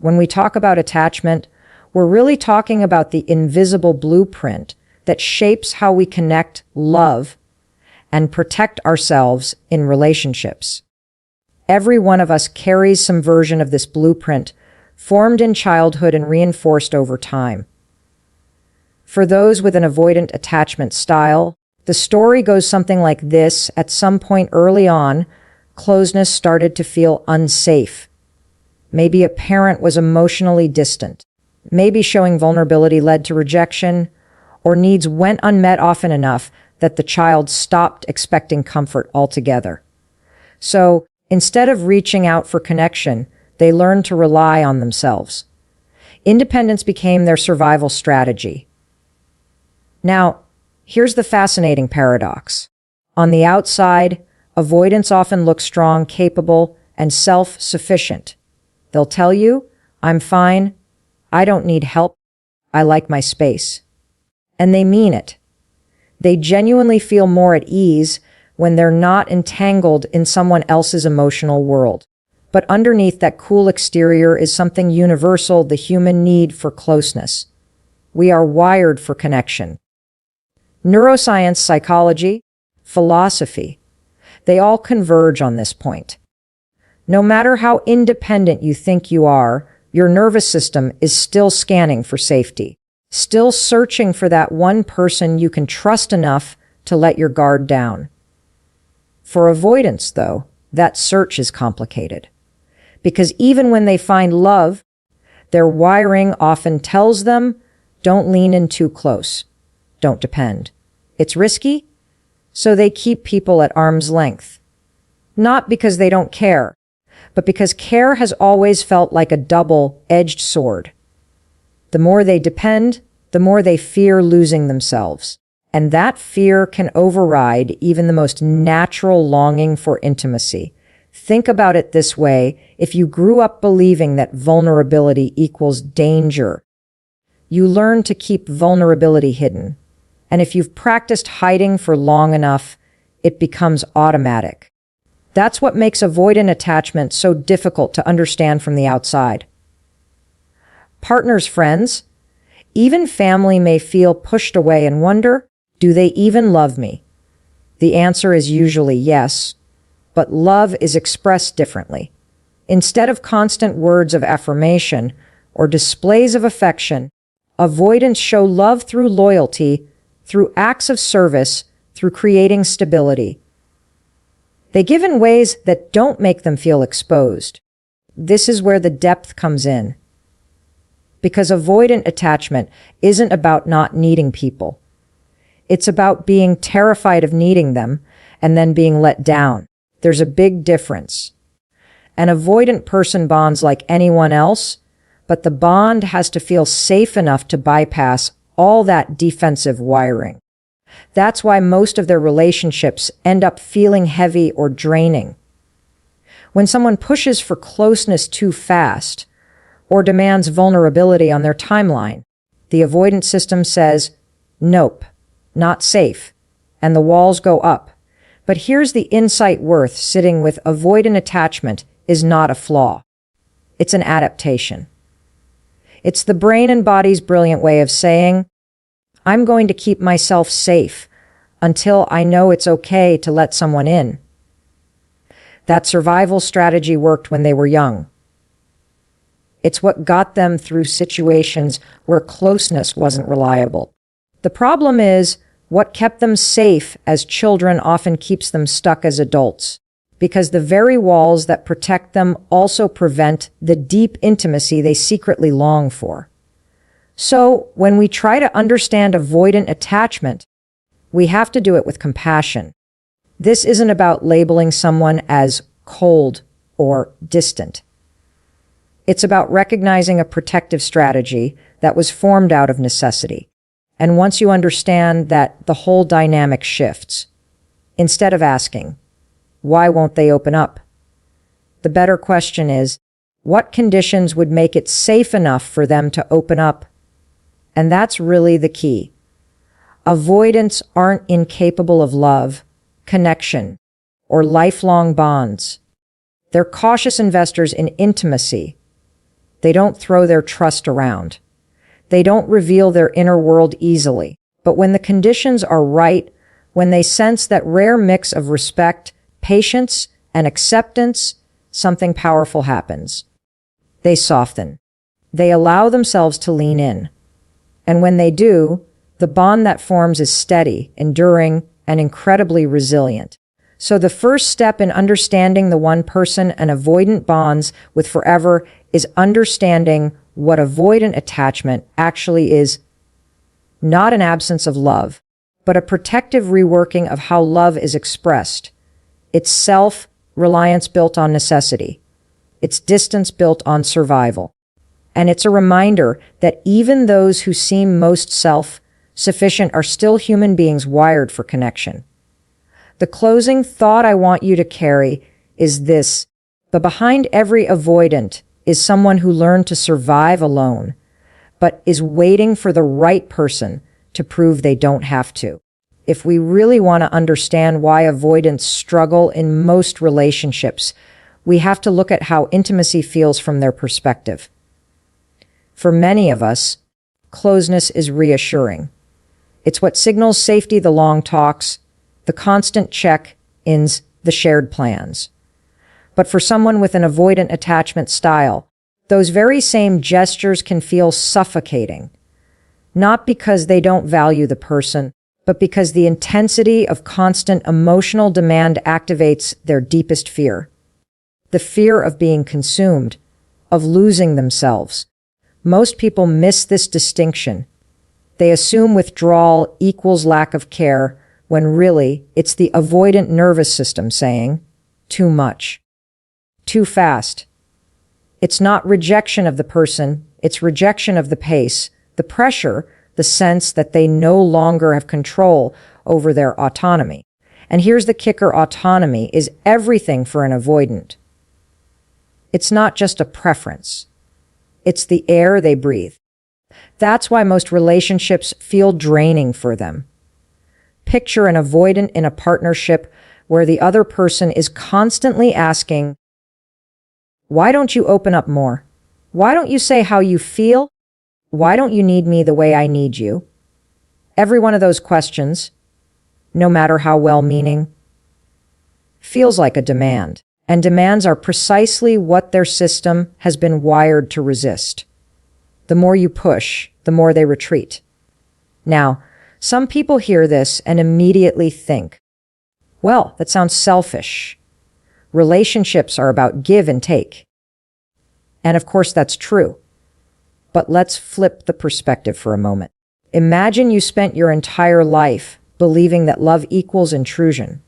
When we talk about attachment, we're really talking about the invisible blueprint that shapes how we connect, love, and protect ourselves in relationships. Every one of us carries some version of this blueprint, formed in childhood and reinforced over time. For those with an avoidant attachment style, the story goes something like this. At some point early on, closeness started to feel unsafe. Maybe a parent was emotionally distant. Maybe showing vulnerability led to rejection, or needs went unmet often enough that the child stopped expecting comfort altogether. So, instead of reaching out for connection, they learned to rely on themselves. Independence became their survival strategy. Now, here's the fascinating paradox. On the outside, avoidants often look strong, capable, and self-sufficient. They'll tell you, "I'm fine. I don't need help. I like my space." And they mean it. They genuinely feel more at ease when they're not entangled in someone else's emotional world. But underneath that cool exterior is something universal: the human need for closeness. We are wired for connection. Neuroscience, psychology, philosophy, they all converge on this point. No matter how independent you think you are, your nervous system is still scanning for safety, still searching for that one person you can trust enough to let your guard down. For avoidants, though, that search is complicated. Because even when they find love, their wiring often tells them, don't lean in too close. Don't depend. It's risky, so they keep people at arm's length. Not because they don't care, but because care has always felt like a double-edged sword. The more they depend, the more they fear losing themselves. And that fear can override even the most natural longing for intimacy. Think about it this way: if you grew up believing that vulnerability equals danger, you learn to keep vulnerability hidden. And if you've practiced hiding for long enough, it becomes automatic. That's what makes avoidant attachment so difficult to understand from the outside. Partners, friends, even family may feel pushed away and wonder, do they even love me? The answer is usually yes, but love is expressed differently. Instead of constant words of affirmation or displays of affection, avoidants show love through loyalty, through acts of service, through creating stability. They give in ways that don't make them feel exposed. This is where the depth comes in. Because avoidant attachment isn't about not needing people. It's about being terrified of needing them and then being let down. There's a big difference. An avoidant person bonds like anyone else, but the bond has to feel safe enough to bypass all that defensive wiring. That's why most of their relationships end up feeling heavy or draining. When someone pushes for closeness too fast or demands vulnerability on their timeline, the avoidant system says, nope, not safe, and the walls go up. But here's the insight worth: sitting with avoidant attachment is not a flaw. It's an adaptation. It's the brain and body's brilliant way of saying, I'm going to keep myself safe until I know it's okay to let someone in. That survival strategy worked when they were young. It's what got them through situations where closeness wasn't reliable. The problem is, what kept them safe as children often keeps them stuck as adults, because the very walls that protect them also prevent the deep intimacy they secretly long for. So, when we try to understand avoidant attachment, we have to do it with compassion. This isn't about labeling someone as cold or distant. It's about recognizing a protective strategy that was formed out of necessity. And once you understand that, the whole dynamic shifts. Instead of asking, why won't they open up? The better question is, what conditions would make it safe enough for them to open up? And that's really the key. Avoidants aren't incapable of love, connection, or lifelong bonds. They're cautious investors in intimacy. They don't throw their trust around. They don't reveal their inner world easily. But when the conditions are right, when they sense that rare mix of respect, patience, and acceptance, something powerful happens. They soften. They allow themselves to lean in. And when they do, the bond that forms is steady, enduring, and incredibly resilient. So the first step in understanding the one person and avoidant bonds with forever is understanding what avoidant attachment actually is. Not an absence of love, but a protective reworking of how love is expressed. It's self-reliance built on necessity. It's distance built on survival. And it's a reminder that even those who seem most self-sufficient are still human beings wired for connection. The closing thought I want you to carry is this: but behind every avoidant is someone who learned to survive alone, but is waiting for the right person to prove they don't have to. If we really want to understand why avoidants struggle in most relationships, we have to look at how intimacy feels from their perspective. For many of us, closeness is reassuring. It's what signals safety: the long talks, the constant check-ins, the shared plans. But for someone with an avoidant attachment style, those very same gestures can feel suffocating, not because they don't value the person, but because the intensity of constant emotional demand activates their deepest fear. The fear of being consumed, of losing themselves. Most people miss this distinction. They assume withdrawal equals lack of care, when really it's the avoidant nervous system saying, too much, too fast. It's not rejection of the person, it's rejection of the pace, the pressure, the sense that they no longer have control over their autonomy. And here's the kicker: autonomy is everything for an avoidant. It's not just a preference. It's the air they breathe. That's why most relationships feel draining for them. Picture an avoidant in a partnership where the other person is constantly asking, "Why don't you open up more? Why don't you say how you feel? Why don't you need me the way I need you?" Every one of those questions, no matter how well-meaning, feels like a demand. And demands are precisely what their system has been wired to resist. The more you push, the more they retreat. Now, some people hear this and immediately think, well, that sounds selfish. Relationships are about give and take. And of course that's true. But let's flip the perspective for a moment. Imagine you spent your entire life believing that love equals intrusion.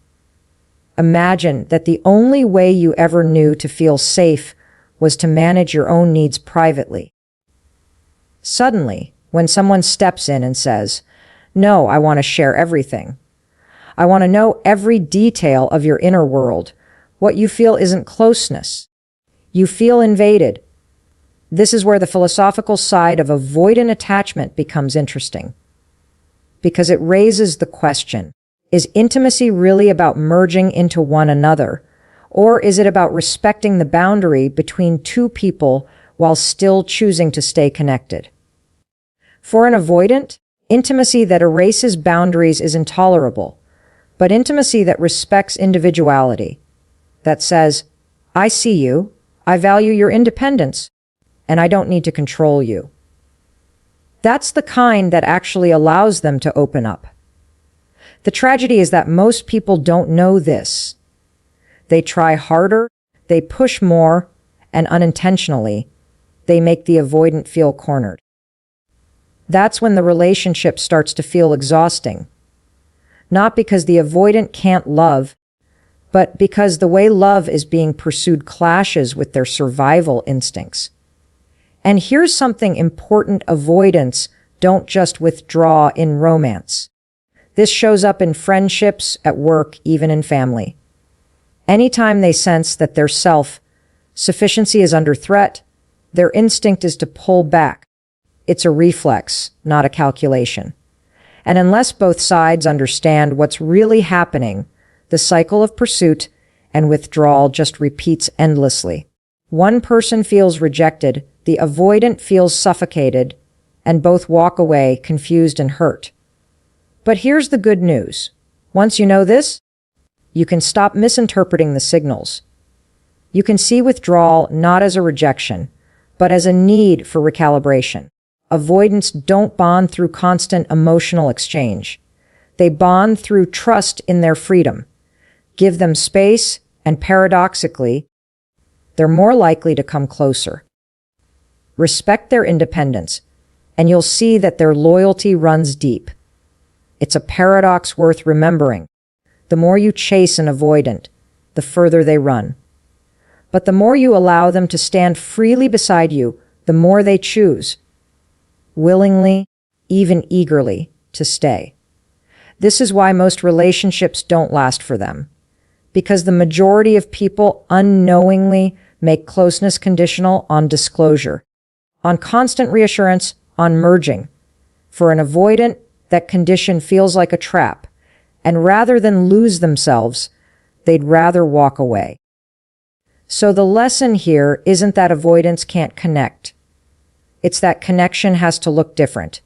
Imagine that the only way you ever knew to feel safe was to manage your own needs privately. Suddenly, when someone steps in and says, "No, I want to share everything. I want to know every detail of your inner world," what you feel isn't closeness. You feel invaded. This is where the philosophical side of avoidant attachment becomes interesting, because it raises the question: is intimacy really about merging into one another, or is it about respecting the boundary between two people while still choosing to stay connected? For an avoidant, intimacy that erases boundaries is intolerable, but intimacy that respects individuality, that says, "I see you, I value your independence, and I don't need to control you," that's the kind that actually allows them to open up. The tragedy is that most people don't know this. They try harder, they push more, and unintentionally, they make the avoidant feel cornered. That's when the relationship starts to feel exhausting. Not because the avoidant can't love, but because the way love is being pursued clashes with their survival instincts. And here's something important: avoidants don't just withdraw in romance. This shows up in friendships, at work, even in family. Anytime they sense that their self-sufficiency is under threat, their instinct is to pull back. It's a reflex, not a calculation. And unless both sides understand what's really happening, the cycle of pursuit and withdrawal just repeats endlessly. One person feels rejected, the avoidant feels suffocated, and both walk away confused and hurt. But here's the good news. Once you know this, you can stop misinterpreting the signals. You can see withdrawal not as a rejection, but as a need for recalibration. Avoidants don't bond through constant emotional exchange. They bond through trust in their freedom. Give them space, and paradoxically, they're more likely to come closer. Respect their independence, and you'll see that their loyalty runs deep. It's a paradox worth remembering. The more you chase an avoidant, the further they run. But the more you allow them to stand freely beside you, the more they choose, willingly, even eagerly, to stay. This is why most relationships don't last for them, because the majority of people unknowingly make closeness conditional on disclosure, on constant reassurance, on merging. For an avoidant, that condition feels like a trap, and rather than lose themselves, they'd rather walk away. So the lesson here isn't that avoidants can't connect. It's that connection has to look different.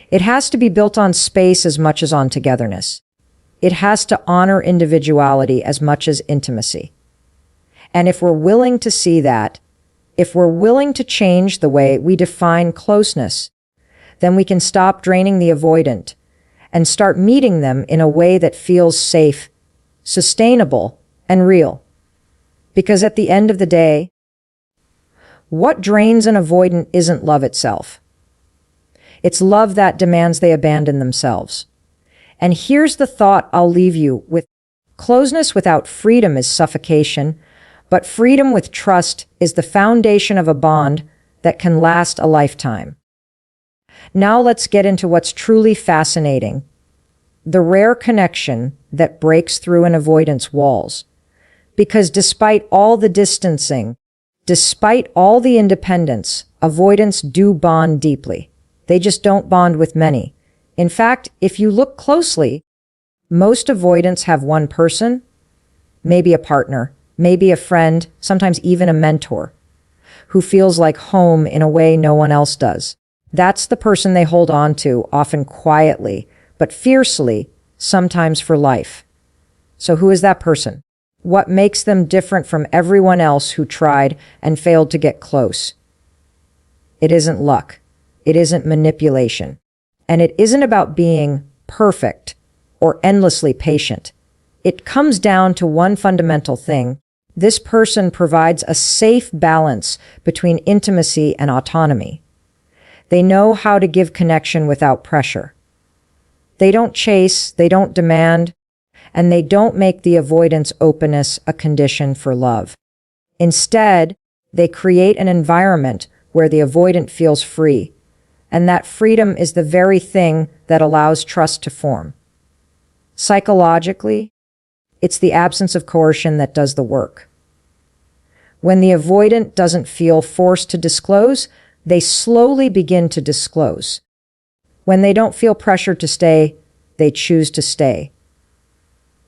It has to be built on space as much as on togetherness. It has to honor individuality as much as intimacy. And if we're willing to see that, if we're willing to change the way we define closeness, then we can stop draining the avoidant and start meeting them in a way that feels safe, sustainable, and real. Because at the end of the day, what drains an avoidant isn't love itself. It's love that demands they abandon themselves. And here's the thought I'll leave you with. Closeness without freedom is suffocation, but freedom with trust is the foundation of a bond that can last a lifetime. Now let's get into what's truly fascinating. The rare connection that breaks through an avoidant's walls. Because despite all the distancing, despite all the independence, avoidants do bond deeply. They just don't bond with many. In fact, if you look closely, most avoidants have one person, maybe a partner, maybe a friend, sometimes even a mentor, who feels like home in a way no one else does. That's the person they hold on to, often quietly, but fiercely, sometimes for life. So who is that person? What makes them different from everyone else who tried and failed to get close? It isn't luck. It isn't manipulation. And it isn't about being perfect or endlessly patient. It comes down to one fundamental thing. This person provides a safe balance between intimacy and autonomy. They know how to give connection without pressure. They don't chase, they don't demand, and they don't make the avoidance openness a condition for love. Instead, they create an environment where the avoidant feels free, and that freedom is the very thing that allows trust to form. Psychologically, it's the absence of coercion that does the work. When the avoidant doesn't feel forced to disclose, they slowly begin to disclose. When they don't feel pressured to stay, they choose to stay.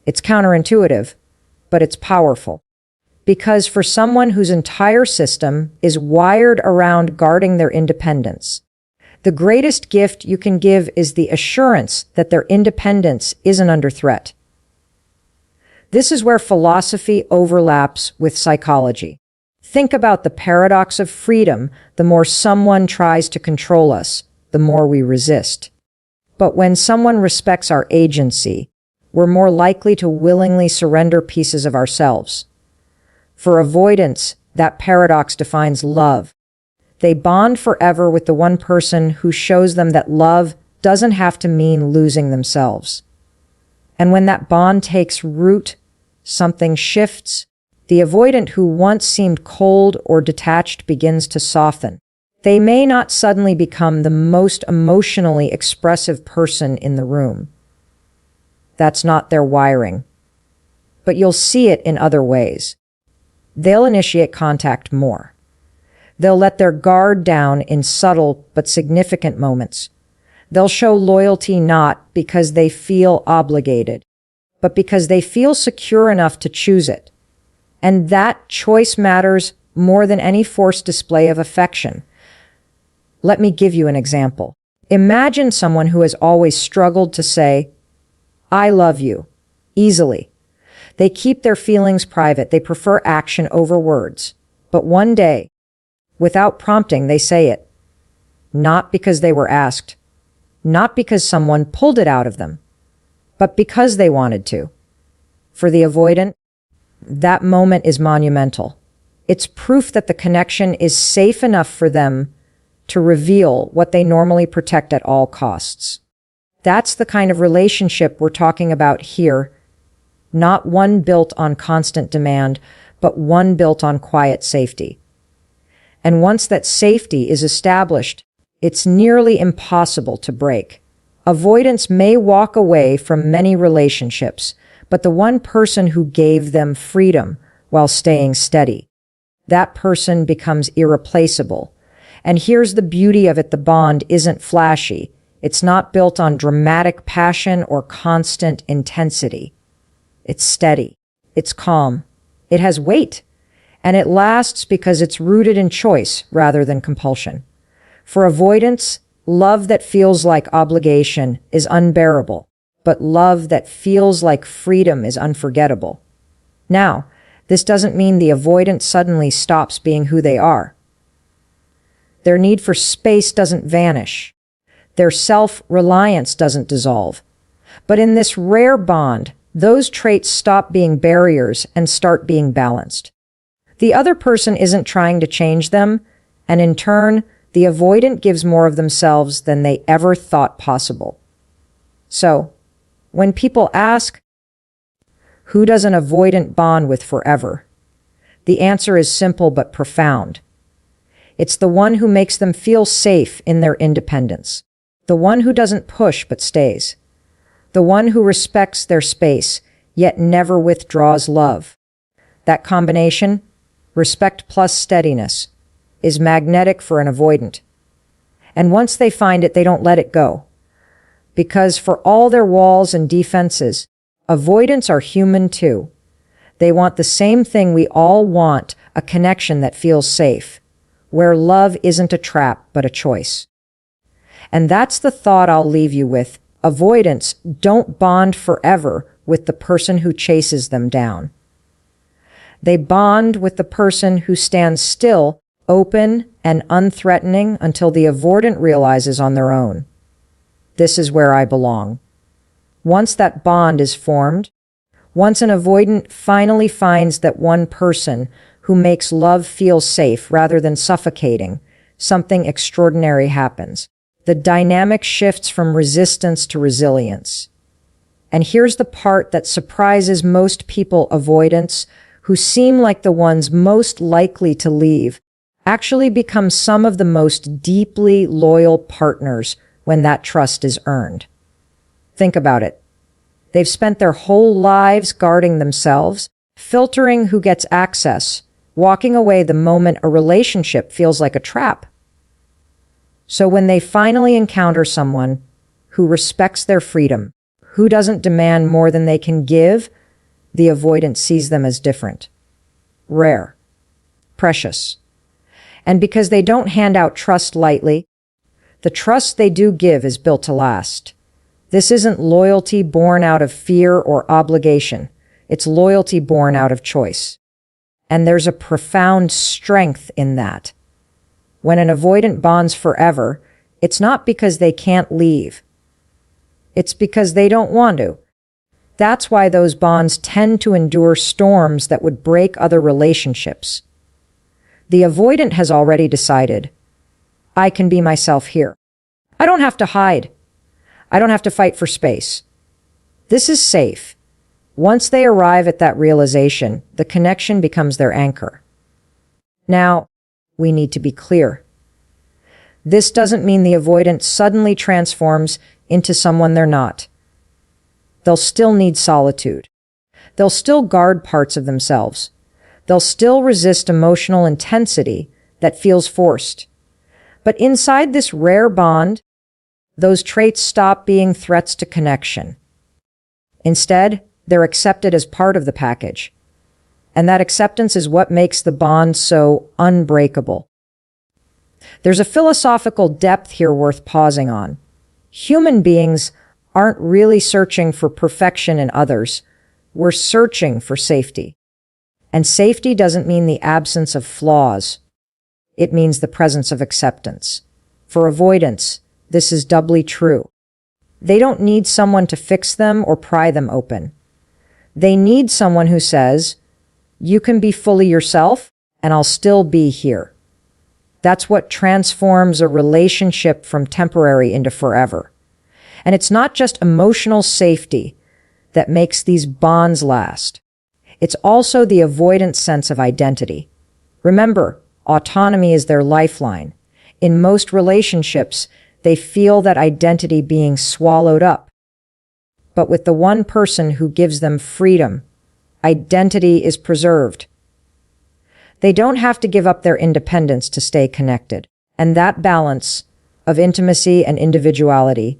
It's counterintuitive, but it's powerful. Because for someone whose entire system is wired around guarding their independence, the greatest gift you can give is the assurance that their independence isn't under threat. This is where philosophy overlaps with psychology. Think about the paradox of freedom. The more someone tries to control us, the more we resist. But when someone respects our agency, we're more likely to willingly surrender pieces of ourselves. For avoidance, that paradox defines love. They bond forever with the one person who shows them that love doesn't have to mean losing themselves. And when that bond takes root, something shifts. The avoidant who once seemed cold or detached begins to soften. They may not suddenly become the most emotionally expressive person in the room. That's not their wiring. But you'll see it in other ways. They'll initiate contact more. They'll let their guard down in subtle but significant moments. They'll show loyalty not because they feel obligated, but because they feel secure enough to choose it. And that choice matters more than any forced display of affection. Let me give you an example. Imagine someone who has always struggled to say, "I love you," easily. They keep their feelings private. They prefer action over words. But one day, without prompting, they say it. Not because they were asked, not because someone pulled it out of them, but because they wanted to. For the avoidant, that moment is monumental. It's proof that the connection is safe enough for them to reveal what they normally protect at all costs. That's the kind of relationship we're talking about here, not one built on constant demand, but one built on quiet safety. And once that safety is established, it's nearly impossible to break. Avoidants may walk away from many relationships, but the one person who gave them freedom while staying steady, that person becomes irreplaceable. And here's the beauty of it: the bond isn't flashy. It's not built on dramatic passion or constant intensity. It's steady. It's calm. It has weight. And it lasts because it's rooted in choice rather than compulsion. For avoidance, love that feels like obligation is unbearable, but love that feels like freedom is unforgettable. Now, this doesn't mean the avoidant suddenly stops being who they are. Their need for space doesn't vanish. Their self-reliance doesn't dissolve. But in this rare bond, those traits stop being barriers and start being balanced. The other person isn't trying to change them, and in turn, the avoidant gives more of themselves than they ever thought possible. So, when people ask, who does an avoidant bond with forever? The answer is simple but profound. It's the one who makes them feel safe in their independence. The one who doesn't push but stays. The one who respects their space, yet never withdraws love. That combination, respect plus steadiness, is magnetic for an avoidant. And once they find it, they don't let it go. Because for all their walls and defenses, avoidants are human too. They want the same thing we all want: a connection that feels safe, where love isn't a trap but a choice. And that's the thought I'll leave you with. Avoidants don't bond forever with the person who chases them down. They bond with the person who stands still, open and unthreatening until the avoidant realizes on their own, this is where I belong. Once that bond is formed, once an avoidant finally finds that one person who makes love feel safe rather than suffocating, something extraordinary happens. The dynamic shifts from resistance to resilience. And here's the part that surprises most people: avoidants, who seem like the ones most likely to leave, actually become some of the most deeply loyal partners when that trust is earned. Think about it. They've spent their whole lives guarding themselves, filtering who gets access, walking away the moment a relationship feels like a trap. So when they finally encounter someone who respects their freedom, who doesn't demand more than they can give, the avoidant sees them as different, rare, precious. And because they don't hand out trust lightly, the trust they do give is built to last. This isn't loyalty born out of fear or obligation. It's loyalty born out of choice. And there's a profound strength in that. When an avoidant bonds forever, it's not because they can't leave. It's because they don't want to. That's why those bonds tend to endure storms that would break other relationships. The avoidant has already decided, I can be myself here. I don't have to hide. I don't have to fight for space. This is safe. Once they arrive at that realization, the connection becomes their anchor. Now, we need to be clear. This doesn't mean the avoidant suddenly transforms into someone they're not. They'll still need solitude. They'll still guard parts of themselves. They'll still resist emotional intensity that feels forced. But inside this rare bond, those traits stop being threats to connection. Instead, they're accepted as part of the package. And that acceptance is what makes the bond so unbreakable. There's a philosophical depth here worth pausing on. Human beings aren't really searching for perfection in others. We're searching for safety. And safety doesn't mean the absence of flaws. It means the presence of acceptance. For avoidants, this is doubly true. They don't need someone to fix them or pry them open. They need someone who says, "You can be fully yourself, and I'll still be here." That's what transforms a relationship from temporary into forever. And it's not just emotional safety that makes these bonds last. It's also the avoidant sense of identity. Remember, autonomy is their lifeline. In most relationships, they feel that identity being swallowed up. But with the one person who gives them freedom, identity is preserved. They don't have to give up their independence to stay connected. And that balance of intimacy and individuality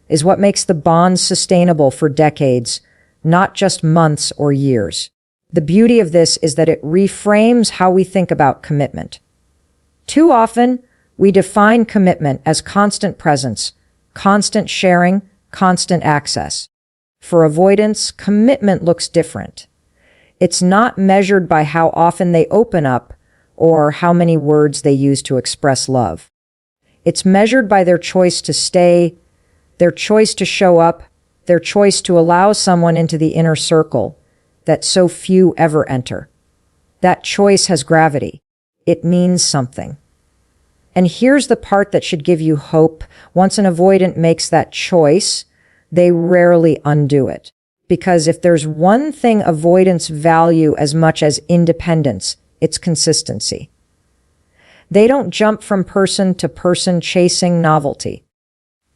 is what makes the bonds sustainable for decades, not just months or years. The beauty of this is that it reframes how we think about commitment. Too often, we define commitment as constant presence, constant sharing, constant access. For avoidance, commitment looks different. It's not measured by how often they open up or how many words they use to express love. It's measured by their choice to stay, their choice to show up, their choice to allow someone into the inner circle that so few ever enter. That choice has gravity. It means something. And here's the part that should give you hope. Once an avoidant makes that choice, they rarely undo it. Because if there's one thing avoidants value as much as independence, it's consistency. They don't jump from person to person chasing novelty.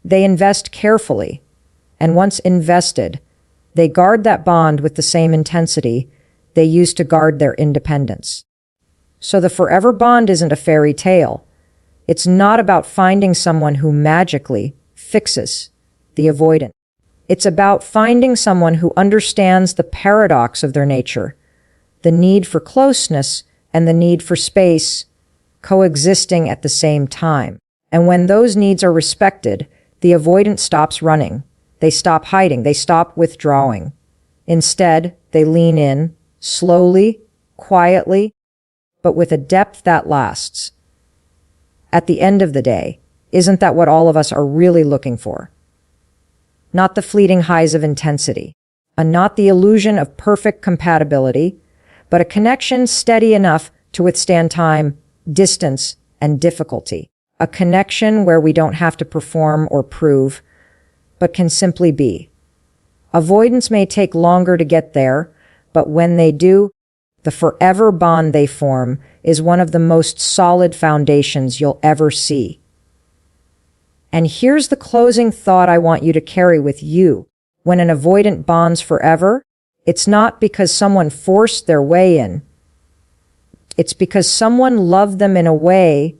They invest carefully, and once invested, they guard that bond with the same intensity they use to guard their independence. So the forever bond isn't a fairy tale. It's not about finding someone who magically fixes the avoidant. It's about finding someone who understands the paradox of their nature, the need for closeness and the need for space coexisting at the same time. And when those needs are respected, the avoidant stops running. They stop hiding. They stop withdrawing. Instead, they lean in, slowly, quietly, but with a depth that lasts. At the end of the day, isn't that what all of us are really looking for? Not the fleeting highs of intensity, and not the illusion of perfect compatibility, but a connection steady enough to withstand time, distance, and difficulty. A connection where we don't have to perform or prove, but can simply be. Avoidance may take longer to get there, but when they do, the forever bond they form is one of the most solid foundations you'll ever see. And here's the closing thought I want you to carry with you. When an avoidant bonds forever, it's not because someone forced their way in. It's because someone loved them in a way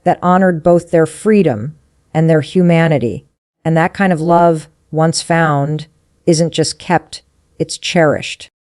that honored both their freedom and their humanity. And that kind of love, once found, isn't just kept, it's cherished.